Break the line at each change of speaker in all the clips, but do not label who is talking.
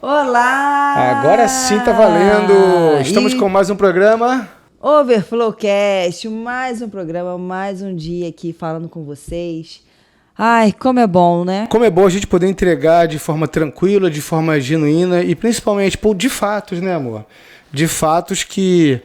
Olá!
Agora sim tá valendo! Estamos com mais um programa.
Overflowcast, mais um programa, mais um dia aqui falando com vocês. Ai, como é bom, né?
Como é bom a gente poder entregar de forma tranquila, de forma genuína e principalmente de fatos, né, amor? De fatos que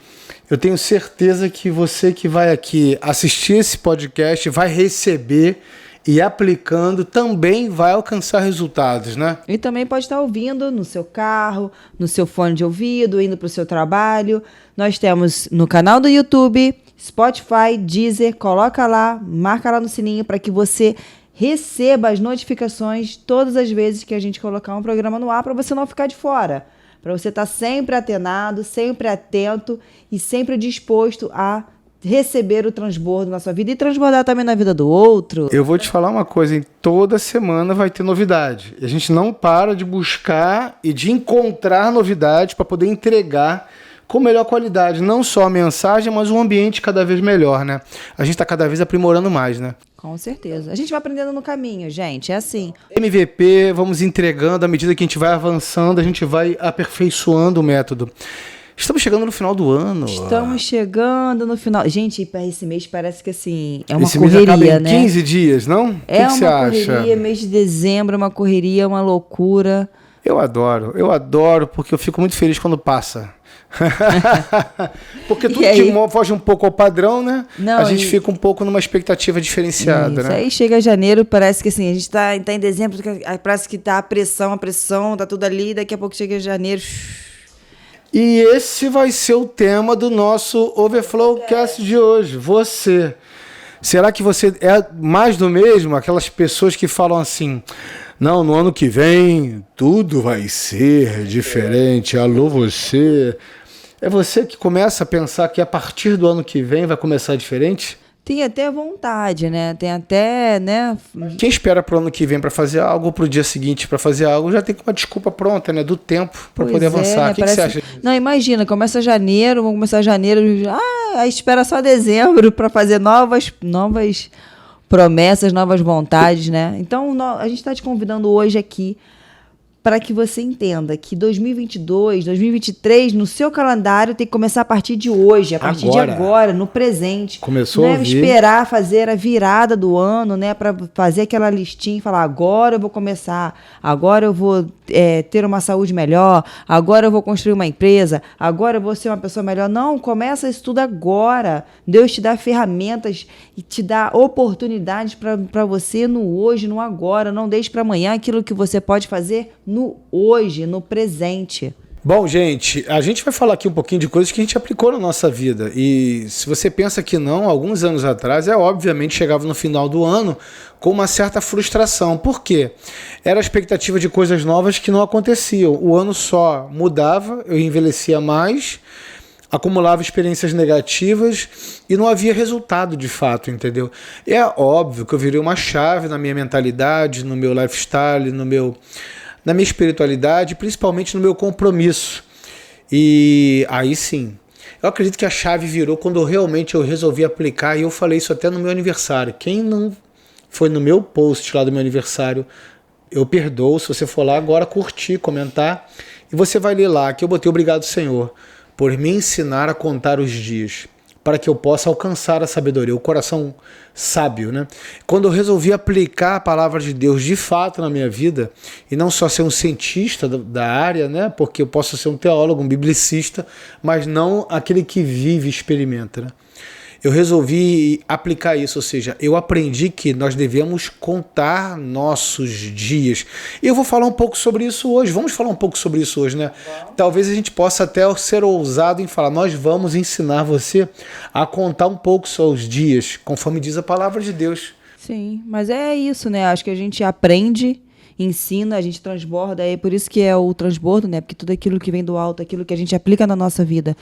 eu tenho certeza que você que vai aqui assistir esse podcast vai receber e aplicando também vai alcançar resultados, né?
E também pode estar ouvindo no seu carro, no seu fone de ouvido, indo para o seu trabalho. Nós temos no canal do YouTube, Spotify, Deezer, coloca lá, marca lá no sininho para que você receba as notificações todas as vezes que a gente colocar um programa no ar, para você não ficar de fora. Para você estar sempre atenado, sempre atento e sempre disposto a receber o transbordo na sua vida e transbordar também na vida do outro.
Eu vou te falar uma coisa, toda semana vai ter novidade. A gente não para de buscar e de encontrar novidades para poder entregar com melhor qualidade, não só a mensagem, mas um ambiente cada vez melhor, né? A gente está cada vez aprimorando mais, né?
Com certeza. A gente vai aprendendo no caminho, gente, é assim.
MVP, vamos entregando, à medida que a gente vai avançando, a gente vai aperfeiçoando o método. Estamos chegando no final do ano.
Estamos chegando no final. Gente, esse mês parece que assim, é uma
esse
correria,
mês acaba em
né?
15 dias, não?
É
o que
uma
você
correria,
acha?
mês de dezembro, é uma correria, uma loucura.
Eu adoro, porque eu fico muito feliz quando passa. Porque tudo que foge um pouco ao padrão, né?
Não,
a gente fica um pouco numa expectativa diferenciada,
isso.
né?
Aí chega janeiro, parece que assim, a gente tá em dezembro, parece que tá a pressão, tá tudo ali, daqui a pouco chega janeiro.
E esse vai ser o tema do nosso Overflowcast de hoje. Você. Será que você é mais do mesmo? Aquelas pessoas que falam assim, não, no ano que vem tudo vai ser diferente. Alô, você. É você que começa a pensar que a partir do ano que vem vai começar diferente?
Tem até vontade, né? Tem até, né?
Quem espera pro ano que vem para fazer algo, pro dia seguinte para fazer algo, já tem uma desculpa pronta, né? Do tempo para poder avançar.
Né?
O que você acha?
Não, imagina, começa janeiro, vamos começar janeiro, aí espera só dezembro para fazer novas promessas, novas vontades, né? Então, a gente está te convidando hoje aqui para que você entenda que 2022, 2023, no seu calendário tem que começar a partir de hoje, a partir de agora, no presente.
Começou
não
a ouvir.
Esperar fazer a virada do ano, né, para fazer aquela listinha e falar, agora eu vou começar, agora eu vou ter uma saúde melhor, agora eu vou construir uma empresa, agora eu vou ser uma pessoa melhor. Não, começa isso tudo agora. Deus te dá ferramentas e te dá oportunidades para você no hoje, no agora. Não deixe para amanhã aquilo que você pode fazer no hoje, no presente.
Bom, gente, a gente vai falar aqui um pouquinho de coisas que a gente aplicou na nossa vida. E se você pensa que não, alguns anos atrás, obviamente chegava no final do ano com uma certa frustração. Por quê? Era a expectativa de coisas novas que não aconteciam. O ano só mudava, eu envelhecia mais, acumulava experiências negativas e não havia resultado de fato, entendeu? E é óbvio que eu virei uma chave na minha mentalidade, no meu lifestyle, na minha espiritualidade, principalmente no meu compromisso. E aí sim, eu acredito que a chave virou quando realmente eu resolvi aplicar, e eu falei isso até no meu aniversário. Quem não foi no meu post lá do meu aniversário, eu perdoo, se você for lá agora curtir, comentar, e você vai ler lá que eu botei obrigado, Senhor, por me ensinar a contar os dias, para que eu possa alcançar a sabedoria, o coração sábio, né? Quando eu resolvi aplicar a palavra de Deus de fato na minha vida, e não só ser um cientista da área, né? Porque eu posso ser um teólogo, um biblicista, mas não aquele que vive e experimenta, né? Eu resolvi aplicar isso, ou seja, eu aprendi que nós devemos contar nossos dias. E eu vou falar um pouco sobre isso hoje. Vamos falar um pouco sobre isso hoje, né? Talvez a gente possa até ser ousado em falar, nós vamos ensinar você a contar um pouco seus dias, conforme diz a palavra de Deus.
Sim, mas é isso, né? Acho que a gente aprende, ensina, a gente transborda, é por isso que é o transbordo, né? Porque tudo aquilo que vem do alto, aquilo que a gente aplica na nossa vida,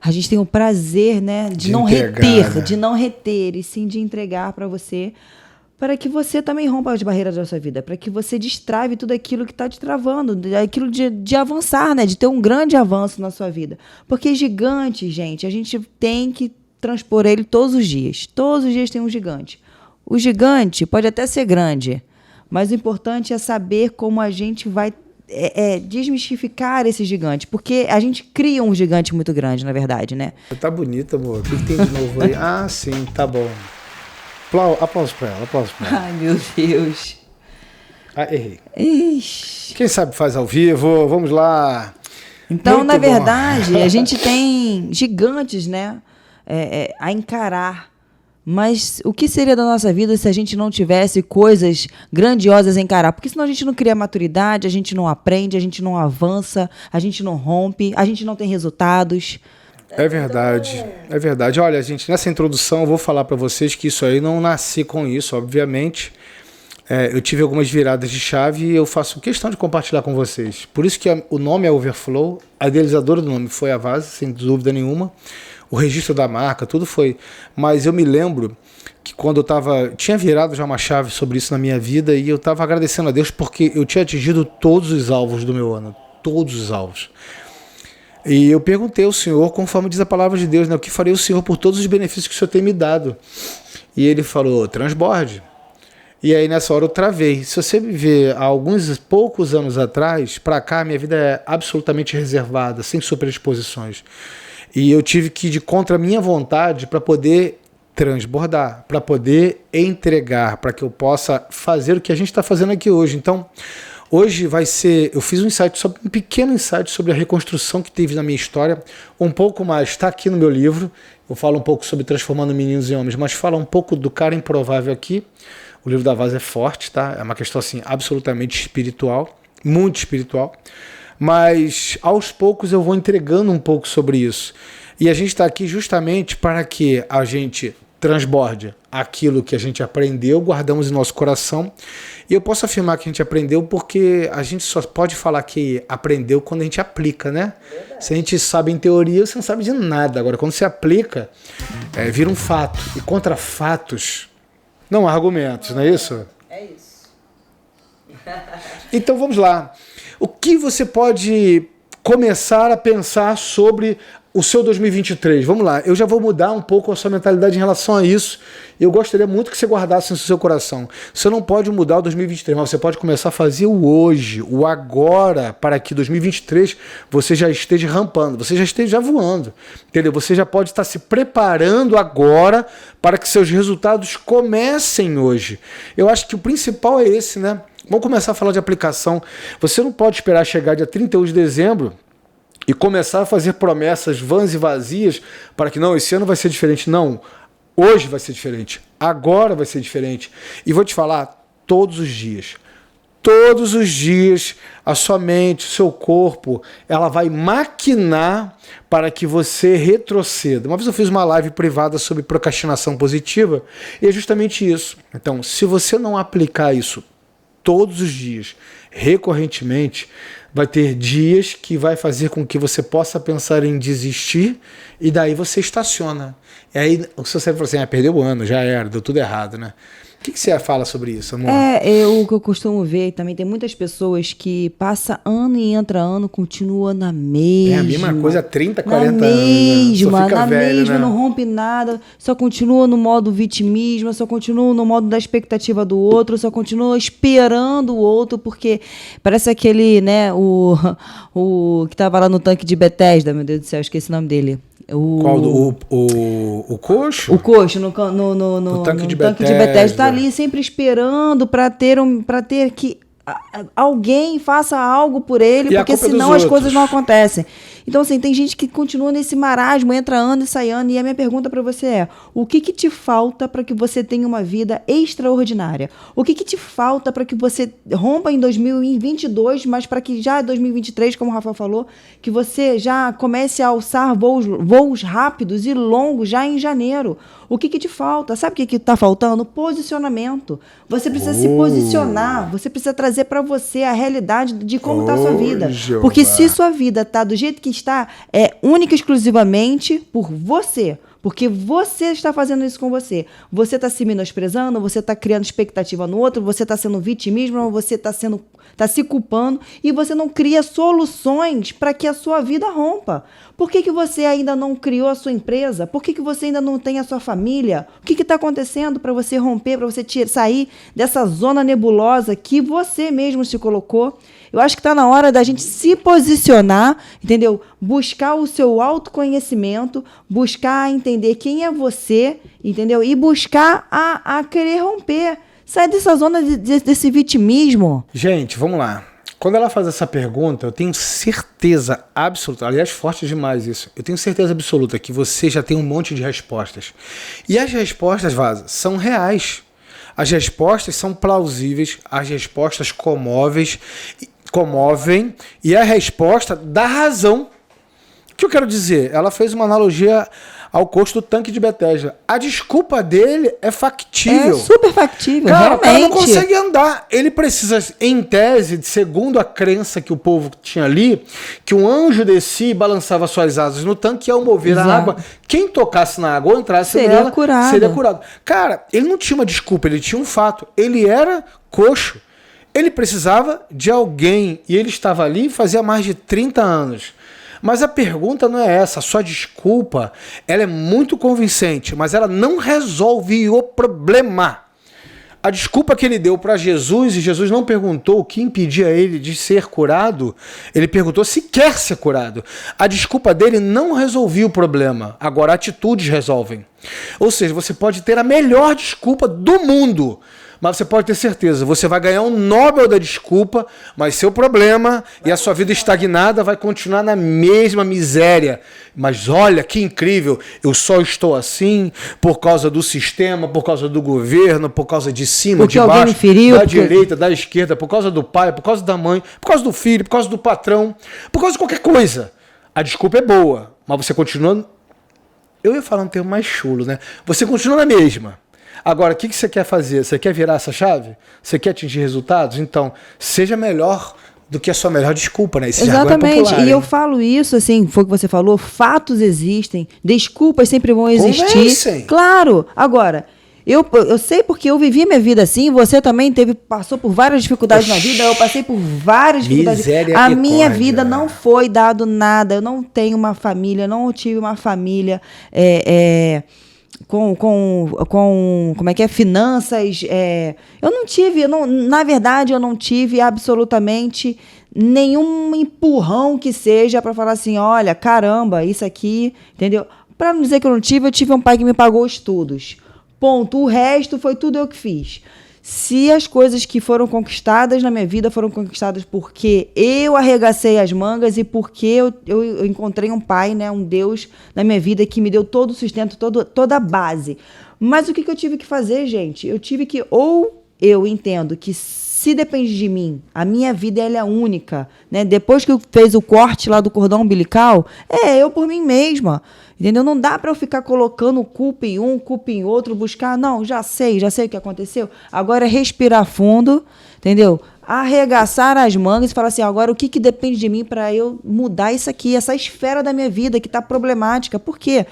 a gente tem o prazer, né, de não reter, né? De não reter, e sim de entregar para você, para que você também rompa as barreiras da sua vida, para que você destrave tudo aquilo que está te travando, aquilo de avançar, né, de ter um grande avanço na sua vida. Porque gigante, gente, a gente tem que transpor ele todos os dias. Todos os dias tem um gigante. O gigante pode até ser grande, mas o importante é saber como a gente vai desmistificar esse gigante, porque a gente cria um gigante muito grande, na verdade, né?
Tá bonita, amor. O que tem de novo aí? Ah, sim, tá bom. Aplausos pra ela, aplausos pra ela.
Ai, meu Deus.
Ah, errei.
Ixi.
Quem sabe faz ao vivo, vamos lá.
Então,
Muito
na
bom.
verdade, a gente tem gigantes, né, a encarar. Mas o que seria da nossa vida se a gente não tivesse coisas grandiosas a encarar? Porque senão a gente não cria maturidade, a gente não aprende, a gente não avança, a gente não rompe, a gente não tem resultados.
É verdade, é verdade. Olha, gente, nessa introdução eu vou falar para vocês que isso aí não nasci com isso, obviamente. Eu tive algumas viradas de chave e eu faço questão de compartilhar com vocês. Por isso que o nome é Overflow, a idealizadora do nome foi a Vase, sem dúvida nenhuma. O registro da marca, tudo foi. Mas eu me lembro que quando eu tinha virado já uma chave sobre isso na minha vida e eu estava agradecendo a Deus porque eu tinha atingido todos os alvos do meu ano, todos os alvos. E eu perguntei ao Senhor, conforme diz a palavra de Deus, né, o que farei o Senhor por todos os benefícios que o Senhor tem me dado. E ele falou, transborde. E aí nessa hora eu travei. Se você me vê há alguns poucos anos atrás, para cá minha vida é absolutamente reservada, sem superexposições. E eu tive que ir de contra a minha vontade para poder transbordar, para poder entregar, para que eu possa fazer o que a gente está fazendo aqui hoje. Então, hoje vai ser... Eu fiz um pequeno insight sobre a reconstrução que teve na minha história. Um pouco mais está aqui no meu livro. Eu falo um pouco sobre transformando meninos em homens, mas fala um pouco do cara improvável aqui. O livro da Vase é forte, tá? É uma questão assim absolutamente espiritual, muito espiritual. Mas aos poucos eu vou entregando um pouco sobre isso. E a gente está aqui justamente para que a gente transborde aquilo que a gente aprendeu, guardamos em nosso coração. E eu posso afirmar que a gente aprendeu porque a gente só pode falar que aprendeu quando a gente aplica, né? Verdade. Se a gente sabe em teoria, você não sabe de nada. Agora, quando você aplica, vira um fato. E contra fatos, não há argumentos, não é isso?
É isso.
Então vamos lá. O que você pode começar a pensar sobre o seu 2023? Vamos lá, eu já vou mudar um pouco a sua mentalidade em relação a isso. Eu gostaria muito que você guardasse isso no seu coração. Você não pode mudar o 2023, mas você pode começar a fazer o hoje, o agora, para que 2023 você já esteja rampando, você já esteja voando, entendeu? Você já pode estar se preparando agora para que seus resultados comecem hoje. Eu acho que o principal é esse, né? Vamos começar a falar de aplicação. Você não pode esperar chegar dia 31 de dezembro e começar a fazer promessas vãs e vazias para que não, esse ano vai ser diferente. Não, hoje vai ser diferente, agora vai ser diferente. E vou te falar, todos os dias, a sua mente, o seu corpo, ela vai maquinar para que você retroceda. Uma vez eu fiz uma live privada sobre procrastinação positiva e é justamente isso. Então, se você não aplicar isso todos os dias, recorrentemente, vai ter dias que vai fazer com que você possa pensar em desistir e daí você estaciona. E aí o seu cérebro fala assim, perdeu o ano, já era, deu tudo errado, né? O que você fala sobre isso, amor?
O que eu costumo ver também, tem muitas pessoas que passa ano e entra ano, continua na mesma.
É a mesma coisa há 30, 40 anos.
Na mesma, né? Não rompe nada, só continua no modo vitimismo, só continua no modo da expectativa do outro, só continua esperando o outro, porque parece aquele, né, o que tava lá no tanque de Bethesda, meu Deus do céu, esqueci o nome dele.
Qual? O coxo?
O coxo no
tanque de
Bethesda tá ali sempre esperando para ter que alguém faça algo por ele, porque senão as coisas não acontecem. Então, assim, tem gente que continua nesse marasmo, entra ano e sai ano, e a minha pergunta para você é, o que te falta para que você tenha uma vida extraordinária? O que te falta para que você rompa em 2022, mas para que já em 2023, como o Rafa falou, que você já comece a alçar voos rápidos e longos já em janeiro? O que te falta? Sabe o que está faltando? Posicionamento. Você precisa se posicionar, você precisa trazer para você a realidade de como está a sua vida. Porque se sua vida está do jeito que está, é única e exclusivamente por você. Porque você está fazendo isso com você. Você está se menosprezando, você está criando expectativa no outro, você está sendo vitimismo, você está se culpando e você não cria soluções para que a sua vida rompa. Por que você ainda não criou a sua empresa? Por que você ainda não tem a sua família? O que está acontecendo para você romper, para você sair dessa zona nebulosa que você mesmo se colocou? Eu acho que está na hora da gente se posicionar, entendeu? Buscar o seu autoconhecimento, buscar entender quem é você, entendeu? E buscar a querer romper. Sai dessa zona desse vitimismo.
Gente, vamos lá. Quando ela faz essa pergunta, eu tenho certeza absoluta, aliás, forte demais isso, eu tenho certeza absoluta que você já tem um monte de respostas. E as respostas, Vaza, são reais. As respostas são plausíveis, as respostas comovem e a resposta dá razão. O que eu quero dizer? Ela fez uma analogia ao custo do tanque de Bethesda. A desculpa dele é factível.
É super factível,
cara,
realmente.
O cara não consegue andar. Ele precisa, em tese, segundo a crença que o povo tinha ali, que um anjo descia e balançava suas asas no tanque e ao mover a água, quem tocasse na água ou entrasse nela, seria curado. Cara, ele não tinha uma desculpa, ele tinha um fato. Ele era coxo. Ele precisava de alguém e ele estava ali fazia mais de 30 anos. Mas a pergunta não é essa, a sua desculpa, ela é muito convincente, mas ela não resolve o problema. A desculpa que ele deu para Jesus, e Jesus não perguntou o que impedia ele de ser curado, ele perguntou se quer ser curado. A desculpa dele não resolvia o problema, agora atitudes resolvem. Ou seja, você pode ter a melhor desculpa do mundo, mas você pode ter certeza, você vai ganhar um Nobel da desculpa, mas seu problema e a sua vida estagnada vai continuar na mesma miséria. Mas olha que incrível, eu só estou assim por causa do sistema, por causa do governo, por causa de cima,
porque
de baixo,
feriu,
da direita, da esquerda, por causa do pai, por causa da mãe, por causa do filho, por causa do patrão, por causa de qualquer coisa. A desculpa é boa, mas você continua... Eu ia falar um termo mais chulo, né? Você continua na mesma. Agora, o que você quer fazer? Você quer virar essa chave? Você quer atingir resultados? Então, seja melhor do que a sua melhor desculpa, né? Esse
exatamente,
popular,
e
hein?
eu falo isso, assim, foi o que você falou, fatos existem, desculpas sempre vão existir.
Convencem.
Claro, agora... Eu sei porque eu vivi minha vida assim, você também passou por várias dificuldades na vida, eu passei por várias dificuldades. A minha vida não foi dado nada, eu não tenho uma família, não tive uma família com como é que é, finanças, eu não tive, na verdade eu não tive absolutamente nenhum empurrão que seja para falar assim, olha, caramba, isso aqui, entendeu? Para não dizer que eu não tive, eu tive um pai que me pagou estudos. Ponto. O resto foi tudo eu que fiz. Se as coisas que foram conquistadas na minha vida foram conquistadas porque eu arregacei as mangas e porque eu encontrei um pai, né, um Deus na minha vida que me deu todo o sustento, toda a base. Mas o que eu tive que fazer, gente? Eu tive que, ou eu entendo que se depende de mim, a minha vida ela é única, né? Depois que eu fez o corte lá do cordão umbilical, eu por mim mesma. Entendeu? Não dá para eu ficar colocando culpa em um, culpa em outro, buscar, não, já sei o que aconteceu. Agora é respirar fundo, entendeu? Arregaçar as mangas e falar assim, agora o que depende de mim para eu mudar isso aqui, essa esfera da minha vida que está problemática. Por quê?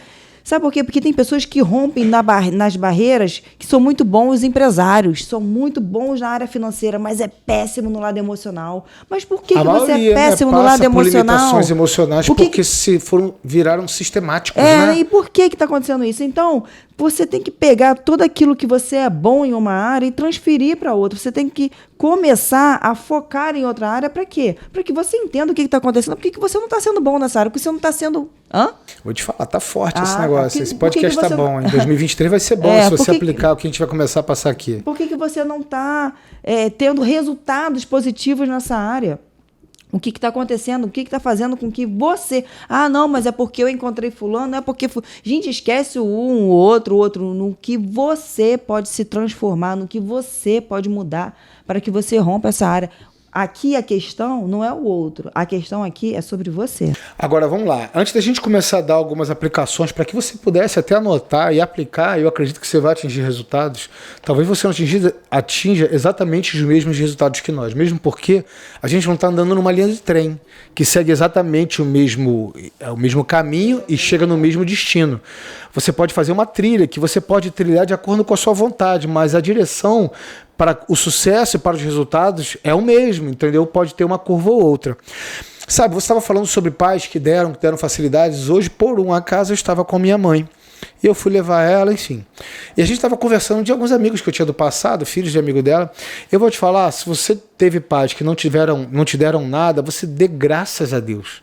Sabe por quê? Porque tem pessoas que rompem nas barreiras, que são muito bons empresários, são muito bons na área financeira, mas é péssimo no lado emocional. Mas por que você é péssimo no lado emocional?
Limitações emocionais porque viraram sistemáticos, né?
E por que está acontecendo isso? Então, você tem que pegar tudo aquilo que você é bom em uma área e transferir para outra. Você tem que começar a focar em outra área. Para quê? Para que você entenda o que está acontecendo. Por que você não está sendo bom nessa área? Porque você não está sendo... Hã?
Vou te falar, tá forte esse negócio. Esse podcast tá bom. Em 2023 vai ser bom se você aplicar o que a gente vai começar a passar aqui.
Por que você não está tendo resultados positivos nessa área? O que está acontecendo? O que está fazendo com que você... Ah, não, mas é porque eu encontrei fulano, não é porque... Gente, esquece o outro, no que você pode se transformar, no que você pode mudar para que você rompa essa área. Aqui a questão não é o outro, a questão aqui é sobre você.
Agora vamos lá, antes da gente começar a dar algumas aplicações para que você pudesse até anotar e aplicar, eu acredito que você vai atingir resultados, talvez você não atinja exatamente os mesmos resultados que nós, mesmo porque a gente não está andando numa linha de trem que segue exatamente o mesmo caminho e chega no mesmo destino. Você pode fazer uma trilha que você pode trilhar de acordo com a sua vontade, mas a direção para o sucesso e para os resultados é o mesmo, entendeu? Pode ter uma curva ou outra. Sabe, você estava falando sobre pais que deram facilidades. Hoje, por um acaso, eu estava com minha mãe. E eu fui levar ela, enfim. E a gente estava conversando de alguns amigos que eu tinha do passado, filhos de amigo dela. Eu vou te falar, se você teve pais que não te deram nada, você dê graças a Deus.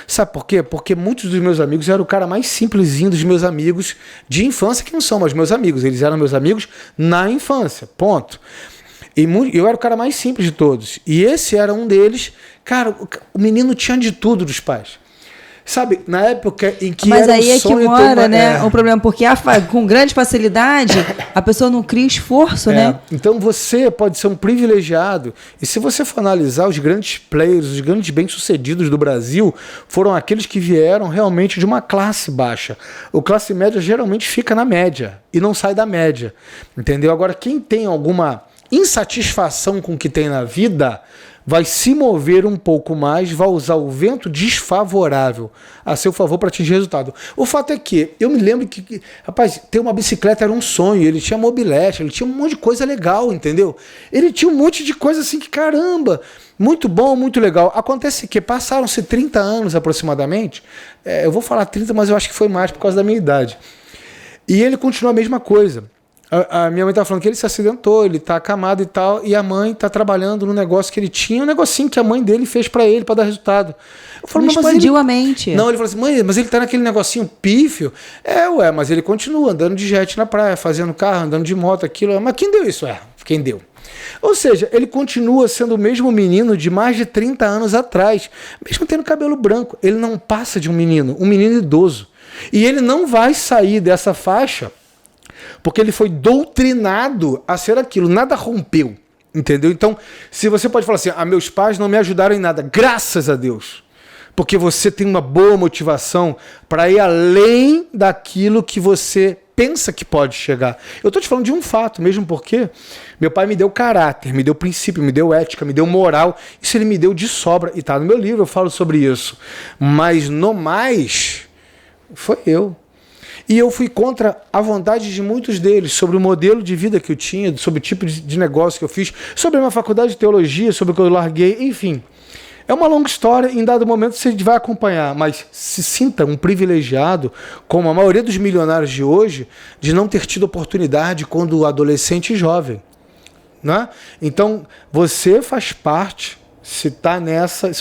Sabe por quê? Porque muitos dos meus amigos eram o cara mais simplesinho dos meus amigos de infância, que não são mais meus amigos. Eles eram meus amigos na infância, ponto. E eu era o cara mais simples de todos. E esse era um deles. Cara, o menino tinha de tudo dos pais. Sabe, na época em que
mas
era
aí
um sonho
é que mora, né, o problema, porque com grande facilidade a pessoa não cria esforço, né?
Então você pode ser um privilegiado, e se você for analisar os grandes players, os grandes bem-sucedidos do Brasil, foram aqueles que vieram realmente de uma classe baixa. O classe média geralmente fica na média, e não sai da média, entendeu? Agora, quem tem alguma insatisfação com o que tem na vida, vai se mover um pouco mais, vai usar o vento desfavorável a seu favor para atingir resultado. O fato é que, eu me lembro que, rapaz, ter uma bicicleta era um sonho, ele tinha mobilete, ele tinha um monte de coisa legal, entendeu? Ele tinha um monte de coisa assim que, caramba, muito bom, muito legal. Acontece que passaram-se 30 anos aproximadamente, eu vou falar 30, mas eu acho que foi mais por causa da minha idade. E ele continua a mesma coisa. A minha mãe estava falando que ele se acidentou, ele está acamado e tal, e a mãe está trabalhando no negócio que ele tinha, um negocinho que a mãe dele fez para ele, para dar resultado. Eu falo,
não expandiu a mente.
Não, ele falou assim, mãe, mas ele está naquele negocinho pífio. Mas ele continua andando de jet na praia, fazendo carro, andando de moto, aquilo. Mas quem deu isso? Quem deu? Ou seja, ele continua sendo o mesmo menino de mais de 30 anos atrás, mesmo tendo cabelo branco. Ele não passa de um menino idoso. E ele não vai sair dessa faixa porque ele foi doutrinado a ser aquilo, nada rompeu, entendeu? Então, se você pode falar assim, meus pais não me ajudaram em nada, graças a Deus, porque você tem uma boa motivação para ir além daquilo que você pensa que pode chegar. Eu estou te falando de um fato, mesmo porque meu pai me deu caráter, me deu princípio, me deu ética, me deu moral, isso ele me deu de sobra, e está no meu livro, eu falo sobre isso, mas no mais, foi eu. E eu fui contra a vontade de muitos deles, sobre o modelo de vida que eu tinha, sobre o tipo de negócio que eu fiz, sobre a minha faculdade de teologia, sobre o que eu larguei, enfim. É uma longa história, em dado momento você vai acompanhar, mas se sinta um privilegiado, como a maioria dos milionários de hoje, de não ter tido oportunidade quando adolescente e jovem. Né? Então, você faz parte, se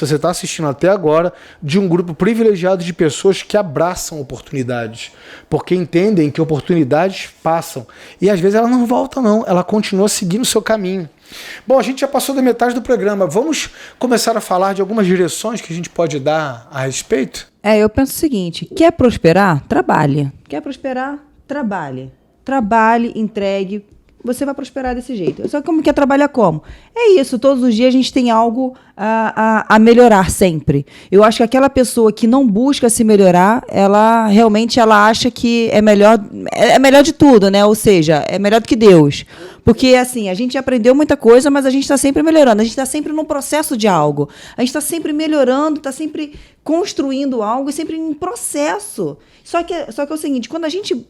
você está assistindo até agora, de um grupo privilegiado de pessoas que abraçam oportunidades, porque entendem que oportunidades passam, e às vezes ela não volta não, ela continua seguindo o seu caminho. Bom, a gente já passou da metade do programa, vamos começar a falar de algumas direções que a gente pode dar a respeito?
Eu penso o seguinte, quer prosperar? Trabalhe. Quer prosperar? Trabalhe. Trabalhe, entregue, você vai prosperar desse jeito. Só que como quer trabalhar como? É isso, todos os dias a gente tem algo a melhorar sempre. Eu acho que aquela pessoa que não busca se melhorar, ela realmente acha que é melhor de tudo, né? Ou seja, é melhor do que Deus. Porque, assim, a gente aprendeu muita coisa, mas a gente está sempre melhorando. A gente está sempre num processo de algo. A gente está sempre melhorando, está sempre construindo algo e sempre em processo. Só que é o seguinte, quando a gente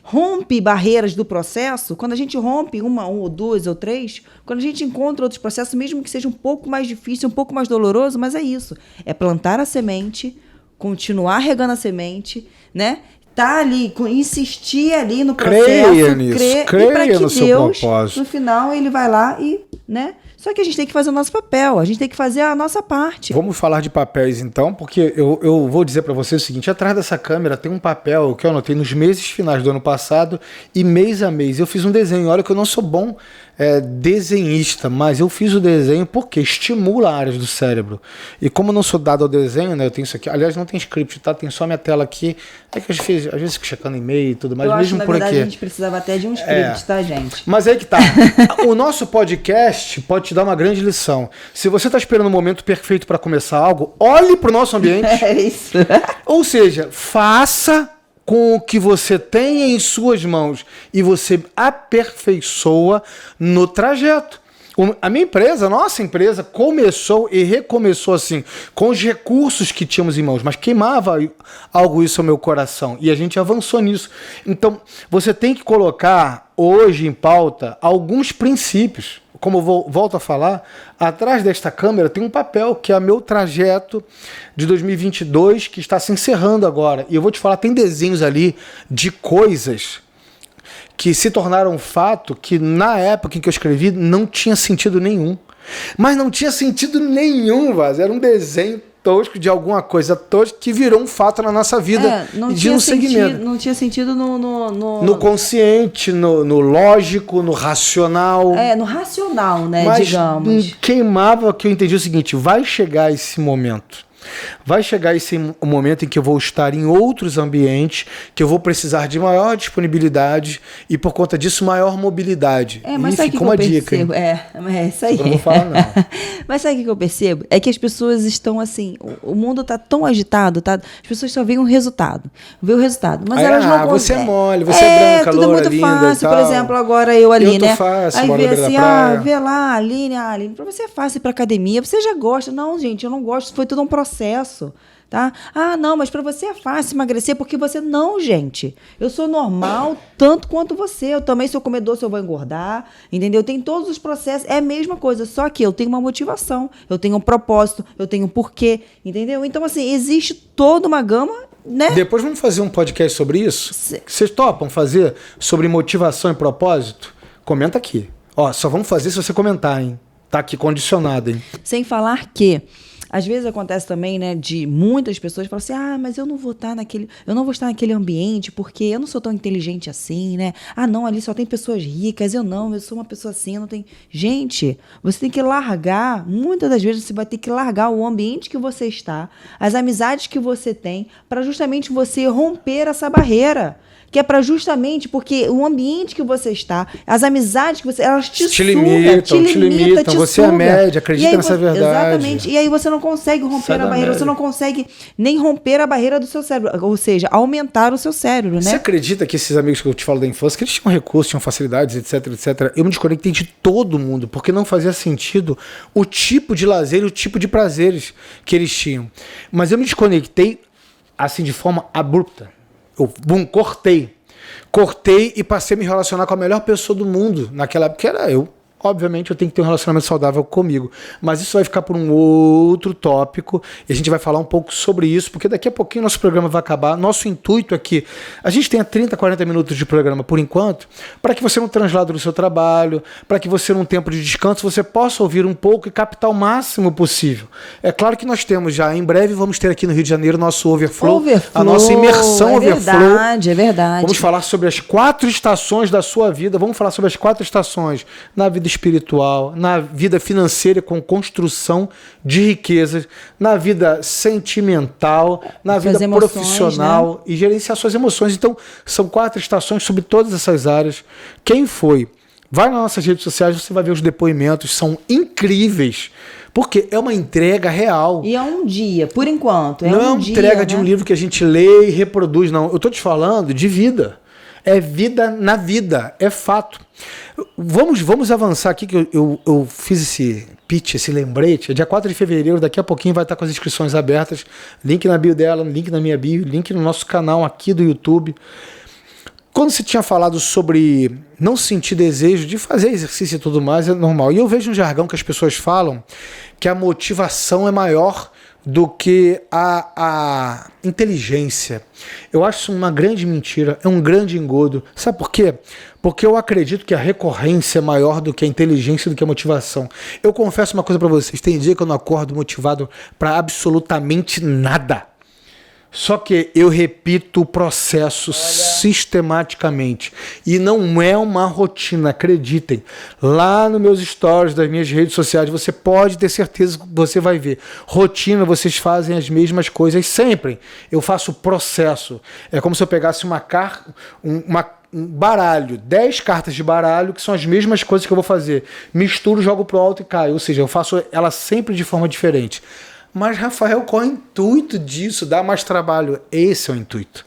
rompe barreiras do processo, quando a gente rompe uma ou duas ou três, quando a gente encontra outros processos, mesmo que seja um pouco mais difícil, um pouco mais doloroso, mas é isso. É plantar a semente, continuar regando a semente, né? Tá ali, insistir ali no processo,
creia
e para que
no seu
Deus,
propósito.
no final, ele vai lá e, né? Só que a gente tem que fazer o nosso papel, a gente tem que fazer a nossa parte.
Vamos falar de papéis então, porque eu vou dizer para você o seguinte, atrás dessa câmera tem um papel que eu anotei nos meses finais do ano passado e mês a mês eu fiz um desenho. Olha que eu não sou bom desenhista, mas eu fiz o desenho porque estimula áreas do cérebro. E como eu não sou dado ao desenho, né, eu tenho isso aqui, aliás não tem script, tá? Tem só minha tela aqui, é que às vezes fico checando e-mail e tudo mais,
eu
mesmo
acho,
por
na verdade,
aqui.
A gente precisava até de um script, tá, gente?
Mas aí que tá. O nosso podcast pode te dar uma grande lição. Se você está esperando o momento perfeito para começar algo, olhe para o nosso ambiente.
É isso.
Ou seja, faça com o que você tem em suas mãos e você aperfeiçoa no trajeto. A minha empresa, a nossa empresa, começou e recomeçou assim, com os recursos que tínhamos em mãos, mas queimava algo isso ao meu coração e a gente avançou nisso. Então, você tem que colocar hoje em pauta alguns princípios. como eu volto a falar, atrás desta câmera tem um papel que é meu trajeto de 2022 que está se encerrando agora. E eu vou te falar, tem desenhos ali de coisas que se tornaram fato que na época em que eu escrevi não tinha sentido nenhum. Mas não tinha sentido nenhum, Vaz. Era um desenho tosco de alguma coisa tosca que virou um fato na nossa vida de um segmento.
Não tinha sentido
no consciente, no lógico, no racional.
No racional, né,
mas
digamos.
Queimava que eu entendi o seguinte, vai chegar esse momento. Vai chegar esse momento em que eu vou estar em outros ambientes, que eu vou precisar de maior disponibilidade e, por conta disso, maior mobilidade.
Mas sabe
ficou uma dica.
Isso aí.
Eu não vou falar, não.
Mas sabe o que eu percebo? É que as pessoas estão assim, o mundo está tão agitado, tá? As pessoas só veem o resultado. Vê o resultado. Mas elas não conseguem.
Você é mole, você é branca,
tudo
loura,
muito
linda
fácil.
e tal.
Por exemplo, agora eu ali,
né? Fácil,
aí vê assim,
vê
lá, Aline, pra você é fácil ir pra academia, você já gosta. Não, gente, eu não gosto, foi tudo um processo. Tá? Não, mas para você é fácil emagrecer porque você não, gente. Eu sou normal tanto quanto você. Eu também sou comedor, se eu vou engordar, entendeu? Tem todos os processos, é a mesma coisa, só que eu tenho uma motivação, eu tenho um propósito, eu tenho um porquê, entendeu? Então, assim, existe toda uma gama, né?
Depois vamos fazer um podcast sobre isso? Vocês topam fazer sobre motivação e propósito? Comenta aqui. Só vamos fazer se você comentar, hein? Tá aqui condicionado, hein?
Sem falar que às vezes acontece também, né, de muitas pessoas falam assim, mas eu não vou estar naquele ambiente porque eu não sou tão inteligente assim, né? Não, ali só tem pessoas ricas, eu sou uma pessoa assim, eu não tenho... Gente, você tem que largar, muitas das vezes você vai ter que largar o ambiente que você está, as amizades que você tem, para justamente você romper essa barreira. Que é para justamente porque o ambiente que você está, as amizades que você... Elas te limitam,
você é média, acredita nessa verdade.
Exatamente. E aí você não consegue romper a barreira, você não consegue nem romper a barreira do seu cérebro, ou seja, aumentar o seu cérebro, né?
Você acredita que esses amigos que eu te falo da infância, que eles tinham recursos, tinham facilidades, etc, etc. Eu me desconectei de todo mundo, porque não fazia sentido o tipo de lazer e o tipo de prazeres que eles tinham. Mas eu me desconectei, assim, de forma abrupta. Cortei e passei a me relacionar com a melhor pessoa do mundo naquela época, que era eu. Obviamente eu tenho que ter um relacionamento saudável comigo, mas isso vai ficar por um outro tópico e a gente vai falar um pouco sobre isso, porque daqui a pouquinho nosso programa vai acabar. Nosso intuito é que a gente tenha 30, 40 minutos de programa por enquanto, para que você não translade do seu trabalho, para que você num tempo de descanso você possa ouvir um pouco e captar o máximo possível. É claro que nós temos já, em breve vamos ter aqui no Rio de Janeiro nosso Overflow, a nossa imersão Overflow.
É verdade.
Vamos falar sobre as 4 estações da sua vida, vamos falar sobre as 4 estações na vida espiritual, na vida financeira com construção de riquezas, na vida sentimental, na vida profissional, né? E gerenciar suas emoções. Então, são 4 estações sobre todas essas áreas. Quem foi? Vai nas nossas redes sociais, você vai ver os depoimentos, são incríveis, porque é uma entrega real.
E é um dia, por enquanto.
Não é uma entrega de um livro que a gente lê e reproduz, não. Eu estou te falando de vida. É vida na vida, é fato. Vamos avançar aqui, que eu fiz esse pitch, esse lembrete. Dia 4 de fevereiro, daqui a pouquinho vai estar com as inscrições abertas. Link na bio dela, link na minha bio, link no nosso canal aqui do YouTube. Quando você tinha falado sobre não sentir desejo de fazer exercício e tudo mais, é normal. E eu vejo um jargão que as pessoas falam que a motivação é maior do que a inteligência. Eu acho isso uma grande mentira, é um grande engodo. Sabe por quê? Porque eu acredito que a recorrência é maior do que a inteligência, do que a motivação. Eu confesso uma coisa para vocês, tem dia que eu não acordo motivado para absolutamente nada. Só que eu repito o processo sistematicamente. E não é uma rotina, acreditem. Lá nos meus stories, das minhas redes sociais, você pode ter certeza que você vai ver. Rotina, vocês fazem as mesmas coisas sempre. Eu faço processo. É como se eu pegasse um baralho, 10 cartas de baralho, que são as mesmas coisas que eu vou fazer. Misturo, jogo pro alto e caio. Ou seja, eu faço ela sempre de forma diferente. Mas, Rafael, qual é o intuito disso? Dá mais trabalho. Esse é o intuito.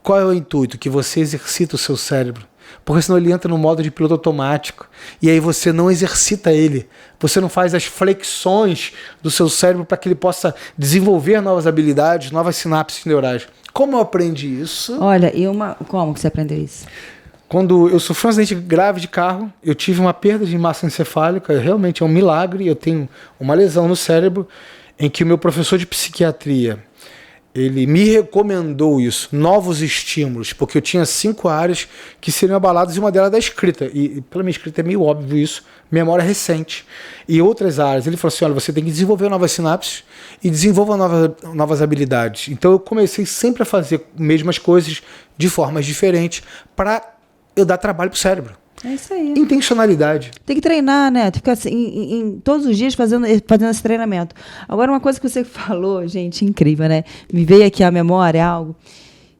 Qual é o intuito? Que você exercita o seu cérebro. Porque senão ele entra no modo de piloto automático. E aí você não exercita ele. Você não faz as flexões do seu cérebro para que ele possa desenvolver novas habilidades, novas sinapses neurais. Como eu aprendi isso?
Olha, como que você aprendeu isso?
Quando eu sofri um acidente grave de carro, eu tive uma perda de massa encefálica, realmente é um milagre, eu tenho uma lesão no cérebro, em que o meu professor de psiquiatria, ele me recomendou isso, novos estímulos, porque eu tinha 5 áreas que seriam abaladas e uma delas é da escrita. E pela minha escrita é meio óbvio isso, memória recente. E outras áreas, ele falou assim, olha, você tem que desenvolver novas sinapses e desenvolva novas habilidades. Então eu comecei sempre a fazer mesmas coisas de formas diferentes para eu dar trabalho pro cérebro.
É isso aí.
Intencionalidade.
Tem que treinar, né? Tem que ficar assim, todos os dias fazendo esse treinamento. Agora, uma coisa que você falou, gente, incrível, né? Me veio aqui à memória algo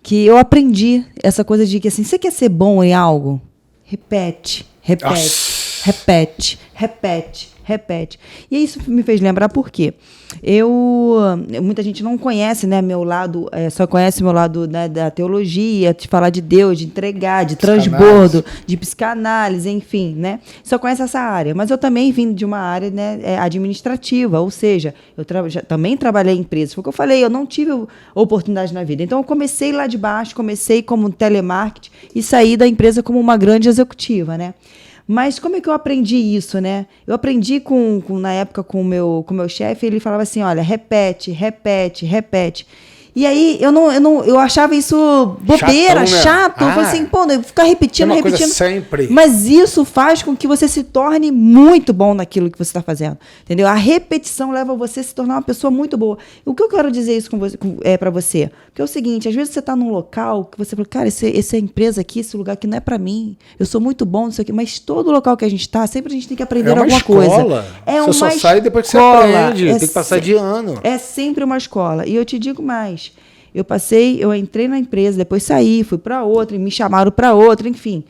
que eu aprendi, essa coisa de que assim, você quer ser bom em algo? Repete. Repete. E isso me fez lembrar por quê? Muita gente não conhece, né, meu lado, só conhece meu lado, né, da teologia, de falar de Deus, de entregar, de transbordo, de psicanálise, enfim, né? Só conhece essa área. Mas eu também vim de uma área, né, administrativa, ou seja, eu também trabalhei em empresas. Foi o que eu falei, eu não tive oportunidade na vida. Então eu comecei lá de baixo, comecei como telemarketing e saí da empresa como uma grande executiva, né? Mas como é que eu aprendi isso, né? Eu aprendi na época com o meu chefe, ele falava assim, olha, repete. E aí eu achava isso bobeira,
chatão, né?
chato. Eu falei assim, pô, ficar repetindo.
Sempre.
Mas isso faz com que você se torne muito bom naquilo que você está fazendo. Entendeu? A repetição leva você a se tornar uma pessoa muito boa. O que eu quero dizer isso para você? Porque é o seguinte, às vezes você está num local que você fala, cara, essa empresa aqui, esse lugar aqui não é para mim. Eu sou muito bom nisso aqui. Mas todo local que a gente está, sempre a gente tem que aprender alguma coisa.
Você só sai depois que você aprende. Tem que passar de ano.
É sempre uma escola. E eu te digo mais. Eu entrei na empresa, depois saí, fui para outra, me chamaram para outra, enfim.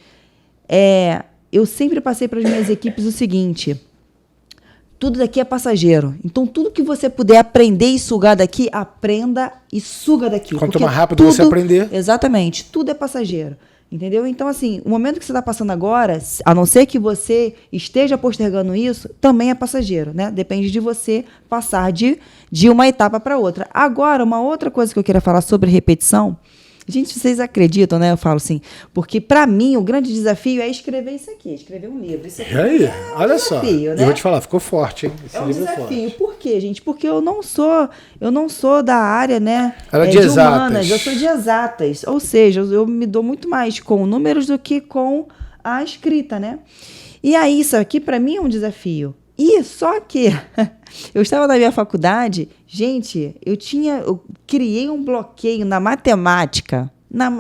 Eu sempre passei para as minhas equipes o seguinte, tudo daqui é passageiro. Então, tudo que você puder aprender e sugar daqui, aprenda e suga daqui.
Quanto mais rápido você aprender.
Exatamente, tudo é passageiro. Entendeu? Então, assim, o momento que você está passando agora, a não ser que você esteja postergando isso, também é passageiro, né? Depende de você passar de uma etapa para outra. Agora, uma outra coisa que eu queria falar sobre repetição, gente, vocês acreditam, né? Eu falo assim, porque para mim o grande desafio é escrever isso aqui, escrever um livro. Isso aqui
e aí? Olha
desafio,
só,
né?
eu vou te falar, ficou forte, hein?
Esse livro desafio. É forte. Por quê, gente? Porque eu não sou da área, né?
De
humanas, eu sou de exatas. Ou seja, eu me dou muito mais com números do que com a escrita, né? E aí, isso aqui para mim é um desafio. E só que eu estava na minha faculdade, gente, eu criei um bloqueio na matemática,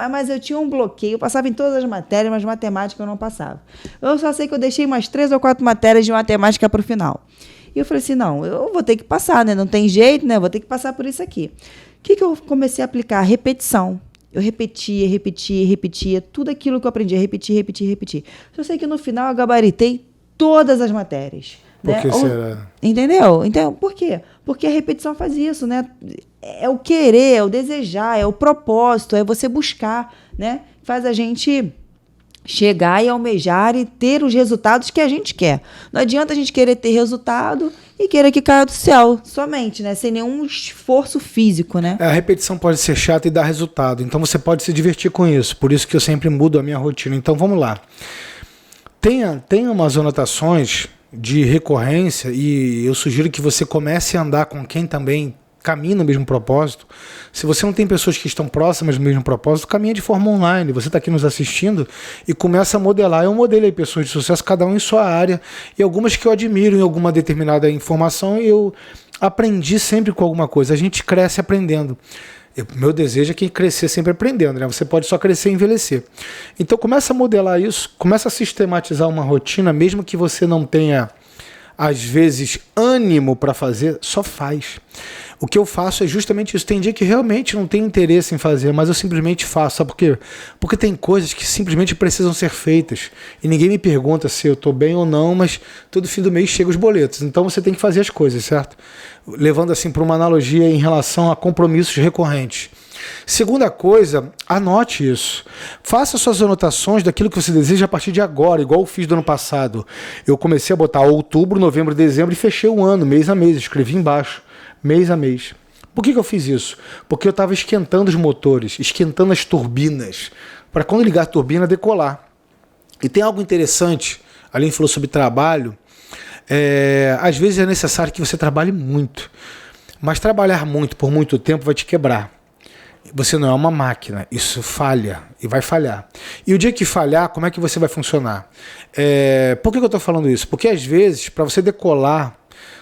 mas eu tinha um bloqueio, eu passava em todas as matérias, mas matemática eu não passava. Eu só sei que eu deixei umas 3 ou 4 matérias de matemática para o final. E eu falei assim, não, eu vou ter que passar, né? Não tem jeito, né? Eu vou ter que passar por isso aqui. O que eu comecei a aplicar? Repetição. Eu repetia, tudo aquilo que eu aprendi, repetir. Eu sei que no final eu gabaritei todas as matérias.
Por que será?
Entendeu? Então, por quê? Porque a repetição faz isso, né? É o querer, é o desejar, é o propósito, é você buscar, né? Faz a gente chegar e almejar e ter os resultados que a gente quer. Não adianta a gente querer ter resultado e querer que caia do céu somente, né? Sem nenhum esforço físico, né?
A repetição pode ser chata e dar resultado. Então você pode se divertir com isso. Por isso que eu sempre mudo a minha rotina. Então vamos lá. Tenha umas anotações de recorrência e eu sugiro que você comece a andar com quem também caminha no mesmo propósito. Se você não tem pessoas que estão próximas do mesmo propósito, caminha de forma online. Você está aqui nos assistindo e começa a modelar. Eu modelei pessoas de sucesso, cada um em sua área, e algumas que eu admiro em alguma determinada informação, e eu aprendi sempre com alguma coisa. A gente cresce aprendendo. Meu desejo é que crescer sempre aprendendo, né? Você pode só crescer e envelhecer. Então começa a modelar isso, começa a sistematizar uma rotina, mesmo que você não tenha, às vezes, ânimo para fazer, só faz. O que eu faço é justamente isso. Tem dia que realmente não tenho interesse em fazer, mas eu simplesmente faço. Sabe por quê? Porque tem coisas que simplesmente precisam ser feitas. E ninguém me pergunta se eu estou bem ou não, mas todo fim do mês chegam os boletos. Então você tem que fazer as coisas, certo? Levando assim para uma analogia em relação a compromissos recorrentes. Segunda coisa, anote isso. Faça suas anotações daquilo que você deseja a partir de agora, igual eu fiz do ano passado. Eu comecei a botar outubro, novembro, dezembro e fechei o ano, mês a mês. Escrevi embaixo, mês a mês. Por que eu fiz isso? Porque eu estava esquentando os motores, esquentando as turbinas, para quando ligar a turbina, decolar. E tem algo interessante, a Aline falou sobre trabalho, às vezes é necessário que você trabalhe muito, mas trabalhar muito por muito tempo vai te quebrar. Você não é uma máquina, isso falha e vai falhar. E o dia que falhar, como é que você vai funcionar? Por que eu estou falando isso? Porque às vezes, para você decolar,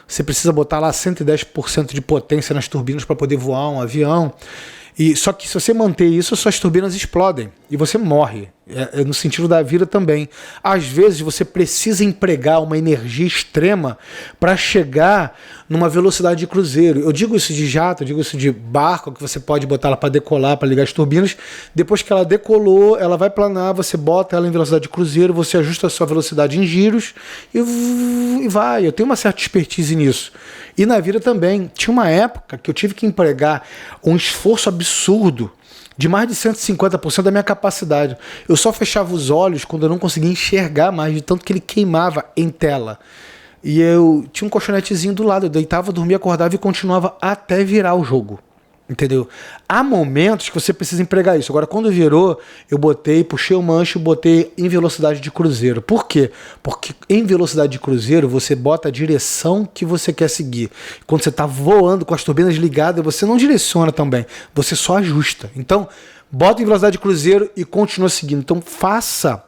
você precisa botar lá 110% de potência nas turbinas para poder voar um avião. Só que se você manter isso, suas turbinas explodem e você morre. No sentido da vida também. Às vezes você precisa empregar uma energia extrema para chegar numa velocidade de cruzeiro. Eu digo isso de jato, eu digo isso de barco, que você pode botar ela para decolar, para ligar as turbinas. Depois que ela decolou, ela vai planar, você bota ela em velocidade de cruzeiro, você ajusta a sua velocidade em giros e vai. Eu tenho uma certa expertise nisso. E na vida também. Tinha uma época que eu tive que empregar um esforço absurdo de mais de 150% da minha capacidade. Eu só fechava os olhos quando eu não conseguia enxergar mais, de tanto que ele queimava em tela. E eu tinha um colchonetezinho do lado, eu deitava, dormia, acordava e continuava até virar o jogo. Entendeu? Há momentos que você precisa empregar isso. Agora, quando virou, eu puxei o manche e botei em velocidade de cruzeiro. Por quê? Porque em velocidade de cruzeiro, você bota a direção que você quer seguir. Quando você está voando com as turbinas ligadas, você não direciona também, você só ajusta. Então, bota em velocidade de cruzeiro e continua seguindo. Então, faça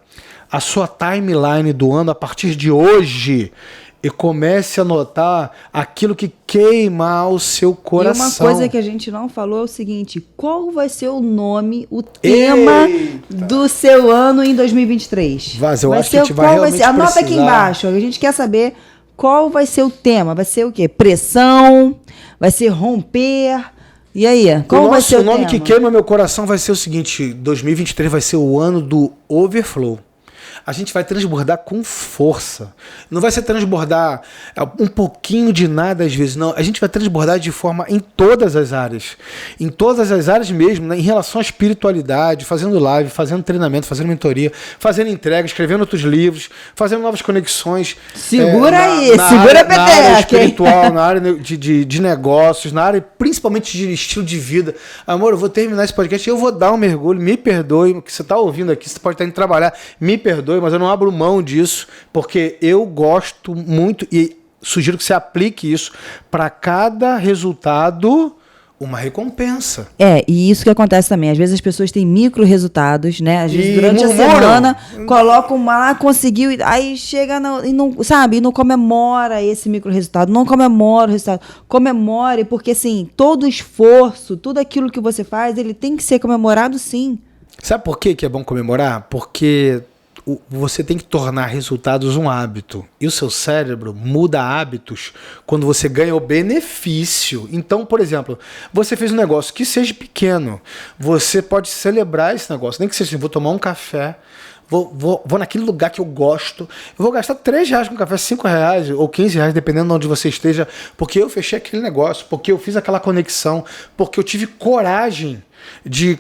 a sua timeline do ano a partir de hoje e comece a notar aquilo que queima o seu coração.
E uma coisa que a gente não falou é o seguinte: qual vai ser o nome, o tema do seu ano em 2023?
Vaz, eu acho que a gente vai realmente
Anota
precisar.
aqui embaixo, a gente quer saber qual vai ser o tema. Vai ser o quê? Pressão? Vai ser romper? E aí, qual vai ser o tema?
O nome que queima meu coração vai ser o seguinte: 2023 vai ser o ano do overflow. A gente vai transbordar com força. Não vai ser transbordar um pouquinho de nada às vezes, não. A gente vai transbordar de forma em todas as áreas. Em todas as áreas mesmo, né? Em relação à espiritualidade, fazendo live, fazendo treinamento, fazendo mentoria, fazendo entrega, escrevendo outros livros, fazendo novas conexões.
Segura segura a peteca.
Na área espiritual, na área de negócios, na área principalmente de estilo de vida. Amor, eu vou terminar esse podcast e eu vou dar um mergulho, me perdoe, o que você está ouvindo aqui, você pode estar indo trabalhar, me perdoe, mas eu não abro mão disso, porque eu gosto muito e sugiro que você aplique isso para cada resultado, uma recompensa.
E isso que acontece também. Às vezes as pessoas têm micro resultados, né? Às vezes durante a semana colocam lá, conseguiu, aí chega e não, sabe, e não comemora esse micro resultado, não comemora o resultado. Comemore, porque assim, todo esforço, tudo aquilo que você faz, ele tem que ser comemorado sim.
Sabe por que é bom comemorar? Porque você tem que tornar resultados um hábito. E o seu cérebro muda hábitos quando você ganha o benefício. Então, por exemplo, você fez um negócio que seja pequeno. Você pode celebrar esse negócio. Nem que seja assim, vou tomar um café, vou naquele lugar que eu gosto. Eu vou gastar R$3 com café, R$5 ou R$15, dependendo de onde você esteja, porque eu fechei aquele negócio, porque eu fiz aquela conexão, porque eu tive coragem de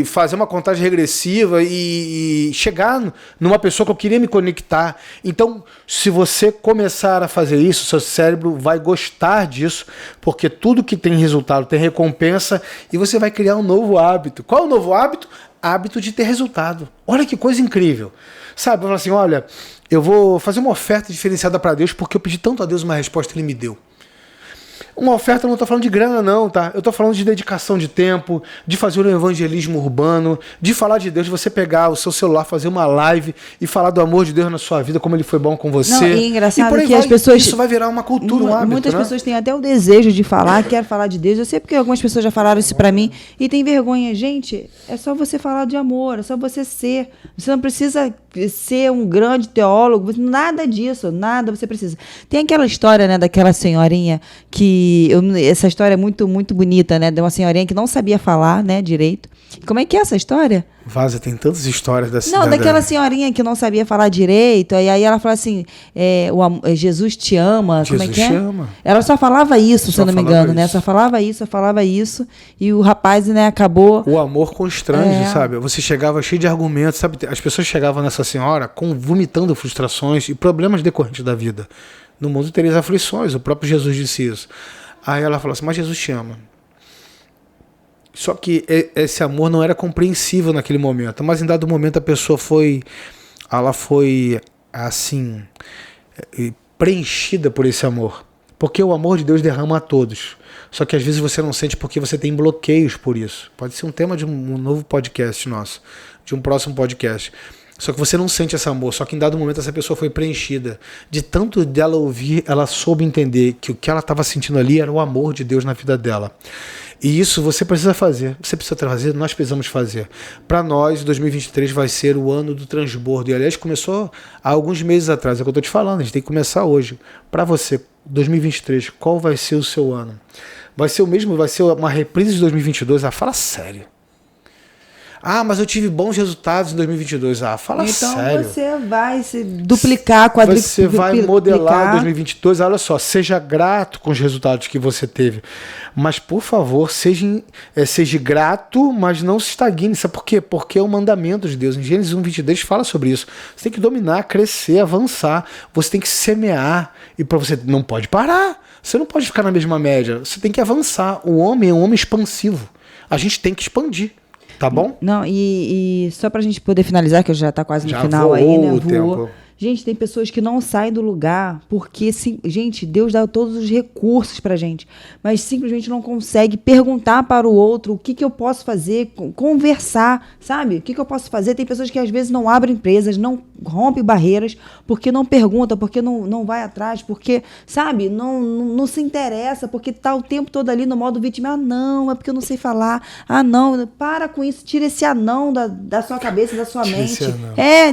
fazer uma contagem regressiva e chegar numa pessoa que eu queria me conectar. Então, se você começar a fazer isso, seu cérebro vai gostar disso, porque tudo que tem resultado tem recompensa e você vai criar um novo hábito. Qual é o novo hábito? Hábito de ter resultado. Olha que coisa incrível. Sabe, eu falo assim, olha, eu vou fazer uma oferta diferenciada para Deus porque eu pedi tanto a Deus uma resposta que Ele me deu. Uma oferta, eu não estou falando de grana não, tá? Eu estou falando de dedicação de tempo, de fazer um evangelismo urbano, de falar de Deus, de você pegar o seu celular, fazer uma live e falar do amor de Deus na sua vida, como Ele foi bom com você.
Não, e engraçado
e
que as pessoas...
Isso vai virar uma cultura, um hábito,
muitas
né?
pessoas têm até o desejo de falar, quer falar de Deus. Eu sei porque algumas pessoas já falaram isso pra mim e tem vergonha. Gente, é só você falar de amor, é só você ser. Você não precisa ser um grande teólogo, nada disso, nada você precisa. Tem aquela história, né, daquela senhorinha que... essa história é muito, muito bonita, né? De uma senhorinha que não sabia falar, né, direito. Como é que é essa história?
Vaza, tem tantas histórias da
Não, daquela senhorinha que não sabia falar direito, e aí ela fala assim, Jesus te ama,
Jesus
como é que é?
te ama.
Ela só falava isso, se eu não me engano, né? Só falava isso, e o rapaz, né, acabou...
O amor constrange, sabe? Você chegava cheio de argumentos, sabe? As pessoas chegavam nessa senhora vomitando frustrações e problemas decorrentes da vida. No mundo tereis aflições, o próprio Jesus disse isso. Aí ela falou assim, mas Jesus te ama. Só que esse amor não era compreensível naquele momento, mas em dado momento a pessoa foi ela foi, assim, preenchida por esse amor. Porque o amor de Deus derrama a todos. Só que às vezes você não sente porque você tem bloqueios por isso. Pode ser um tema de um novo podcast nosso, de um próximo podcast. Só que você não sente esse amor, só que em dado momento essa pessoa foi preenchida. De tanto dela ouvir, ela soube entender que o que ela estava sentindo ali era o amor de Deus na vida dela. E isso você precisa fazer, você precisa fazer, nós precisamos fazer. Para nós, 2023 vai ser o ano do transbordo. E aliás, começou há alguns meses atrás, é o que eu estou te falando, a gente tem que começar hoje. Para você, 2023, qual vai ser o seu ano? Vai ser o mesmo, vai ser uma reprise de 2022? Ah, fala sério. Ah, mas eu tive bons resultados em 2022. Ah, fala sério.
Então você vai se duplicar, quadriplicar.
Você vai modelar 2022. Olha só, seja grato com os resultados que você teve. Mas, por favor, seja grato, mas não se estagne. Sabe por quê? Porque é o mandamento de Deus. Em Gênesis 1:23 fala sobre isso. Você tem que dominar, crescer, avançar. Você tem que semear. E para você não pode parar. Você não pode ficar na mesma média. Você tem que avançar. O homem é um homem expansivo. A gente tem que expandir. Tá bom?
Não, e só pra gente poder finalizar, que já tá quase no final aí, né?
O tempo.
Gente, tem pessoas que não saem do lugar porque, gente, Deus dá todos os recursos pra gente, mas simplesmente não consegue perguntar para o outro o que eu posso fazer, conversar, sabe? O que eu posso fazer? Tem pessoas que às vezes não abrem empresas, não rompem barreiras, porque não pergunta, porque não vai atrás, porque, sabe? Não se interessa, porque tá o tempo todo ali no modo vítima. Ah, não, é porque eu não sei falar. Ah, não, para com isso, tira esse anão da sua cabeça, da sua mente.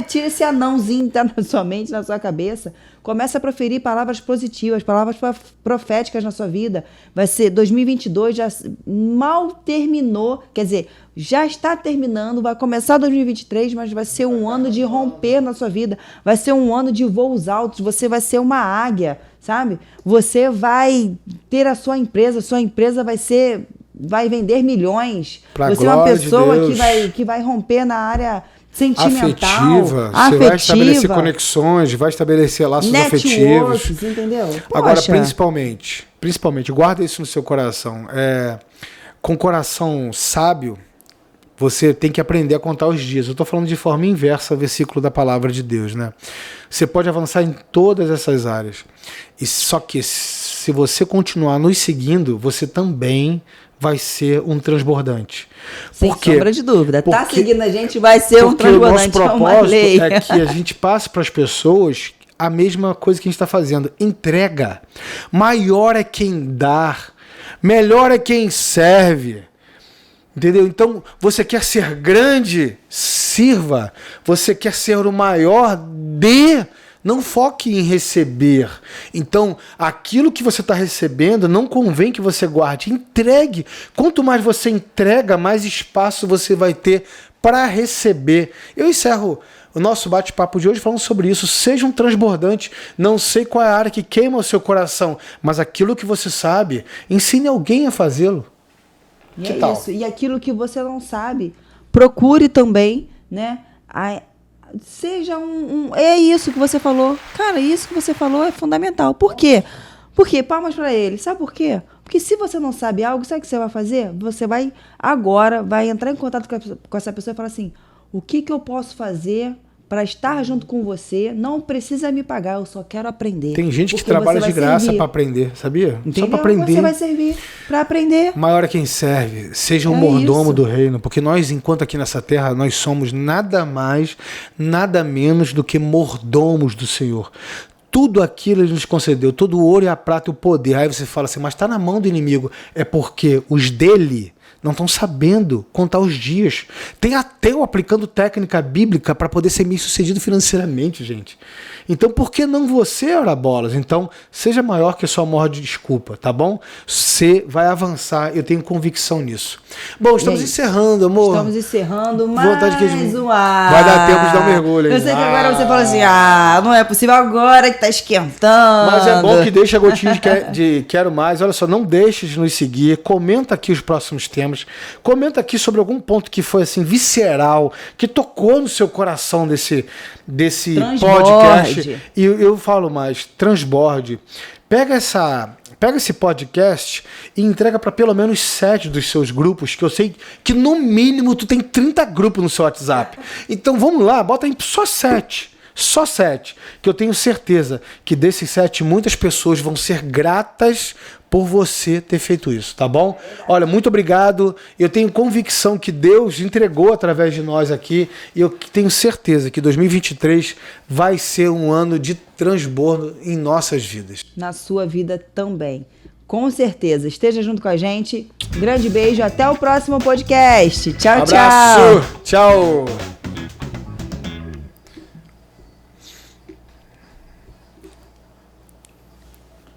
Tira esse anãozinho que tá na sua mente, na sua cabeça. Começa a proferir palavras positivas, palavras proféticas na sua vida. Vai ser 2022, já mal terminou, quer dizer, já está terminando, vai começar 2023, mas vai ser um ano de romper na sua vida, vai ser um ano de voos altos, você vai ser uma águia, sabe? Você vai ter a sua empresa vai vender milhões.
Pra
você é uma pessoa que vai romper na área sentimental,
afetiva. Você vai estabelecer conexões, vai estabelecer laços afetivos.
Entendeu? Poxa.
Agora, principalmente, guarda isso no seu coração. Com coração sábio, você tem que aprender a contar os dias. Eu estou falando de forma inversa, versículo da palavra de Deus, né? Você pode avançar em todas essas áreas. Só que se você continuar nos seguindo, você também vai ser um transbordante.
Sem sombra de dúvida. Tá seguindo a gente, vai ser um transbordante.
O nosso propósito é que a gente passe para as pessoas a mesma coisa que a gente está fazendo. Entrega. Maior é quem dá. Melhor é quem serve. Entendeu? Então, você quer ser grande? Sirva. Você quer ser o maior? Dê. Não foque em receber. Então, aquilo que você está recebendo não convém que você guarde. Entregue. Quanto mais você entrega, mais espaço você vai ter para receber. Eu encerro o nosso bate-papo de hoje falando sobre isso. Seja um transbordante. Não sei qual é a área que queima o seu coração, mas aquilo que você sabe, ensine alguém a fazê-lo.
E é isso. E aquilo que você não sabe, procure também, né? Seja é isso que você falou. Cara, isso que você falou é fundamental. Por quê? Porque palmas para ele. Sabe por quê? Porque se você não sabe algo, sabe o que você vai fazer? Você vai entrar em contato com essa pessoa e falar assim: o que eu posso fazer para estar junto com você? Não precisa me pagar, eu só quero aprender.
Tem gente que trabalha de graça para aprender, sabia?
Entendeu?
Só para aprender.
Você vai servir para aprender.
Maior é quem serve. Seja um mordomo do reino. Porque nós, enquanto aqui nessa terra, nós somos nada mais, nada menos do que mordomos do Senhor. Tudo aquilo Ele nos concedeu, todo o ouro e a prata e o poder. Aí você fala assim, mas está na mão do inimigo. É porque os dele não estão sabendo contar os dias. Tem ateu aplicando técnica bíblica para poder ser bem sucedido financeiramente, gente. Então, por que não você, ora bolas? Então, seja maior que a sua morte de desculpa, tá bom? Você vai avançar, eu tenho convicção nisso. Bom, estamos encerrando, amor.
Estamos encerrando, mais um
Vai dar tempo de dar um mergulho.
Eu sei que agora você fala assim, não é possível agora que tá esquentando.
Mas é bom que deixe a gotinha de quero mais. Olha só, não deixe de nos seguir. Comenta aqui os próximos temas. Comenta aqui sobre algum ponto que foi assim visceral, que tocou no seu coração desse podcast. E eu falo mais, transborde. Pega pega esse podcast e entrega para pelo menos 7 dos seus grupos, que eu sei que no mínimo tu tem 30 grupos no seu WhatsApp. Então vamos lá, bota aí só 7. Só 7, que eu tenho certeza que desses 7, muitas pessoas vão ser gratas por você ter feito isso, tá bom? Olha, muito obrigado. Eu tenho convicção que Deus entregou através de nós aqui e eu tenho certeza que 2023 vai ser um ano de transbordo em nossas vidas.
Na sua vida também. Com certeza. Esteja junto com a gente. Grande beijo. Até o próximo podcast. Tchau,
Abraço. Tchau.